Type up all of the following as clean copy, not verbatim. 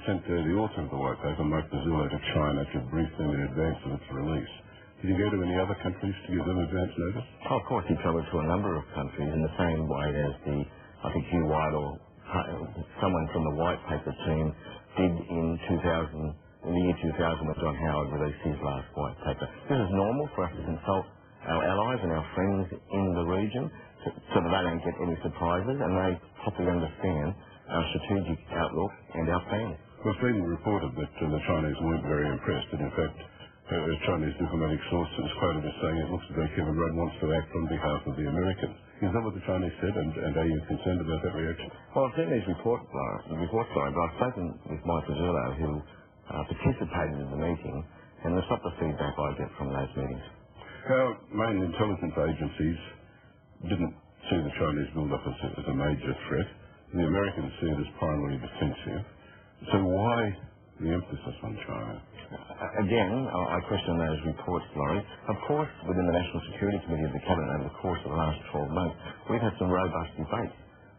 sent the author of the white paper, Mike Pezzullo, to China to brief them in advance of its release. Did he go to any other countries to give them advance notice? Oh, of course, he travelled to a number of countries in the same way as I think Hugh White or someone from the white paper team did in the year 2000 when John Howard released his last white paper. This is normal for us to consult our allies and our friends in the region so that they don't get any surprises and they properly understand our strategic outlook and our plans. Well, it's been reported that the Chinese weren't very impressed, and in fact, a Chinese diplomatic source is quoted as saying it looks as though Kevin Rudd wants to act on behalf of the Americans. Is that what the Chinese said, and are you concerned about that reaction? Well, I've seen these reports, but I've spoken with Mike Pezzullo, who participated in the meeting, and that's not the feedback I get from those meetings. Our main intelligence agencies didn't see the Chinese build-up as a major threat. The Americans see it as primarily defensive. So why the emphasis on China? Again, I question those reports, Laurie. Of course, within the National Security Committee of the Cabinet over the course of the last 12 months, we've had some robust debates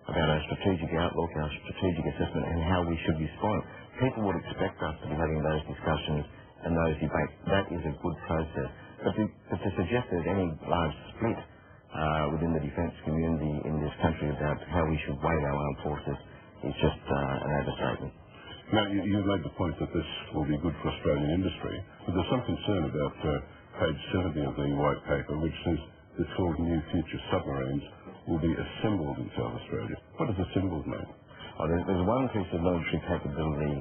about our strategic outlook, our strategic assessment, and how we should respond. People would expect us to be having those discussions and those debates. That is a good process. But to suggest there's any large split within the defence community in this country about how we should weight our armed forces is just an overstatement. Now, you made the point that this will be good for Australian industry, but there's some concern about page 70 of the white paper, which says the 12 new future submarines will be assembled in South Australia. What does assembled mean? Oh, there's one piece of military capability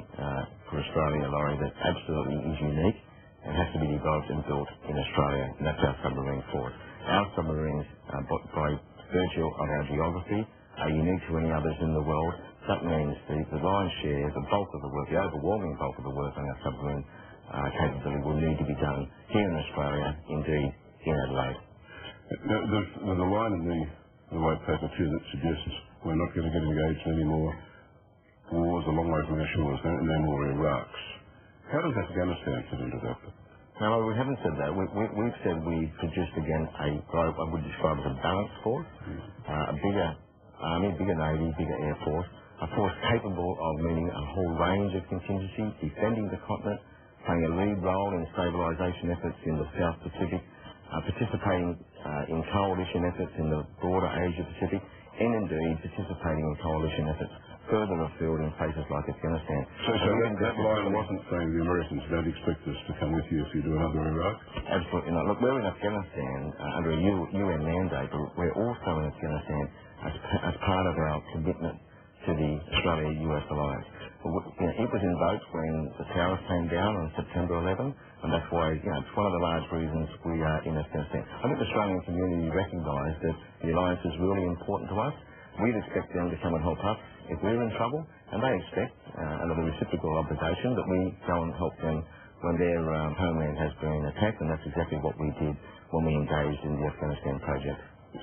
for Australia, Laurie, that absolutely is unique and has to be developed and built in Australia, and that's our submarine force. Our submarines, by virtue of our geography, are unique to any others in the world. That means the lion's share, the bulk of the work, the overwhelming bulk of the work on our submarine capability will need to be done here in Australia, indeed in Adelaide. Now, there's a line in the white paper too that suggests we're not going to get engaged in any more wars, a long way from our shores, no more Iraqs. How does Afghanistan fit into that? No, we haven't said that. We've said we produced again what I would describe as a balanced force, a bigger army, bigger navy, bigger air force, a force capable of meeting a whole range of contingencies, defending the continent, playing a lead role in stabilisation efforts in the South Pacific, participating in coalition efforts in the broader Asia Pacific, and indeed participating in coalition efforts further afield in places like Afghanistan. So that line wasn't saying the Americans don't expect us to come with you if you do another Iraq? Absolutely not. Look, we're in Afghanistan under a UN mandate, but we're also in Afghanistan as part of our commitment to the Australia-US alliance. It was invoked when the towers came down on September 11, and that's why it's one of the large reasons we are in Afghanistan. I think the Australian community recognise that the alliance is really important to us. We'd expect them to come and help us if we're in trouble, and they expect, under the reciprocal obligation, that we go and help them when their homeland has been attacked, and that's exactly what we did when we engaged in the Afghanistan project.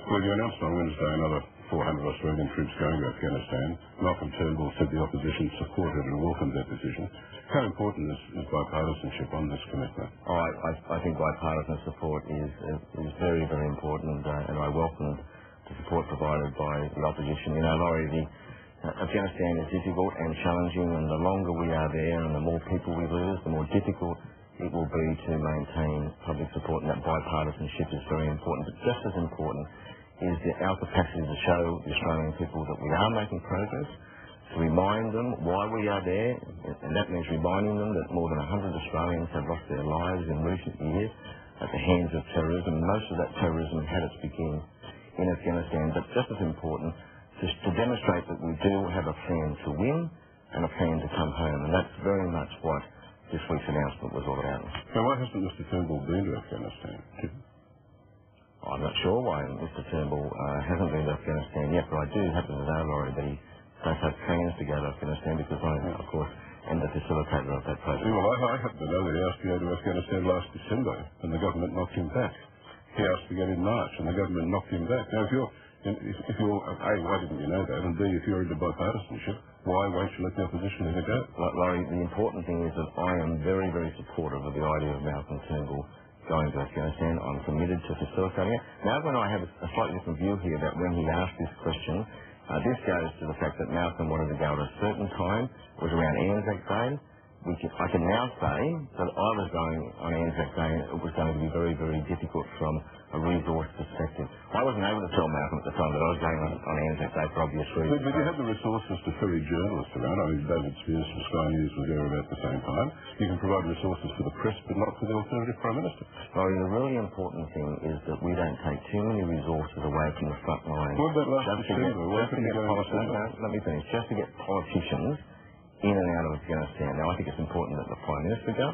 Well, you announced on Wednesday another 400 Australian troops going to Afghanistan. Malcolm Turnbull said the opposition supported and welcomed that decision. How important is bipartisanship on this commitment? I think bipartisan support is very, very important, and I welcome the support provided by the opposition. Laurie, Afghanistan is difficult and challenging, and the longer we are there and the more people we lose, the more difficult it will be to maintain public support, and that bipartisanship is very important. But just as important is our capacity to show the Australian people that we are making progress, to remind them why we are there, and that means reminding them that more than 100 Australians have lost their lives in recent years at the hands of terrorism. Most of that terrorism had its beginning in Afghanistan, but just as important, to demonstrate that we do have a plan to win and a plan to come home, and that's very much what this week's announcement was all about. So why hasn't Mr Turnbull been to Afghanistan? I'm not sure why Mr Turnbull hasn't been to Afghanistan yet, but I do happen to know, Laurie, that he does have plans to go to Afghanistan because I, of course, am the facilitator of that project. Well, I happen to know that he asked to go to Afghanistan last December, and the government knocked him back. He asked to go in March, and the government knocked him back. Now, if you're A, why didn't you know that? And B, if you're into bipartisanship, why won't you let the opposition let it go? Laurie, the important thing is that I am very, very supportive of the idea of Malcolm Turnbull going to Afghanistan. I'm committed to facilitating it. Now, when I have a slightly different view here about when he asked this question, This goes to the fact that Malcolm wanted to go at a certain time. It was around Anzac Day. I can now say that I was going on Anzac Day and it was going to be very, very difficult from a resource perspective. I wasn't able to tell Malcolm at the time that I was going on Anzac Day for obvious reasons. But you had the resources to ferry journalists around. I mean, David Spears from Sky News was there about the same time. You can provide resources for the press, but not for the alternative Prime Minister. Well, the really important thing is that we don't take too many resources away from the front line. What about last December? Let me finish. Just to get politicians in and out of Afghanistan. Now, I think it's important that the Prime Minister go.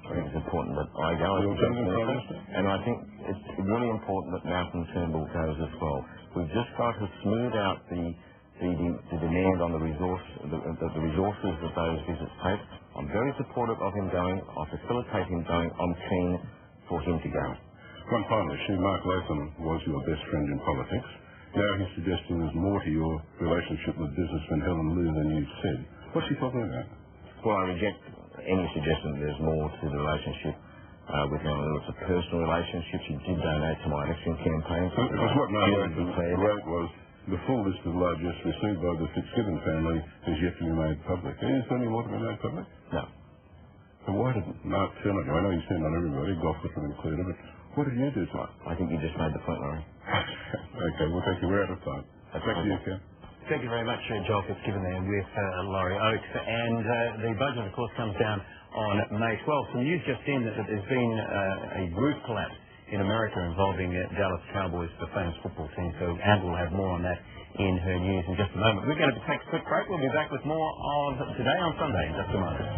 I think it's important that I go as the Prime Minister. And I think it's really important that Malcolm Turnbull goes as well. We've just got to smooth out the demand on the resources that those visits take. I'm very supportive of him going. I'll facilitate him going. I'm keen for him to go. One final issue. Mark Latham was your best friend in politics. Now he's suggesting there's more to your relationship with businessman Helen Liu than you've said. What's he talking about? Well, I reject any suggestion that there's more to the relationship with Helen Liu. It's a personal relationship. She did donate to my election campaign. Because what Mark Latham wrote was, the full list of largesse received by the Fitzgibbon family is yet to be made public. Is there any more to be made public? No. So why did Mark tell it? I know you sent on everybody, Gough included, but what did you do to it? I think you just made the point, Laurie. Okay, well, thank you. We're out of time. Back to you, Ken. Thank you very much, Joel Fitzgibbon there with Laurie Oakes. And the budget, of course, comes down on May 12th. Some news just in that there's been a roof collapse in America involving Dallas Cowboys, the famous football team. So Anne will have more on that in her news in just a moment. We're going to take a quick break. We'll be back with more of Today on Sunday in just a moment.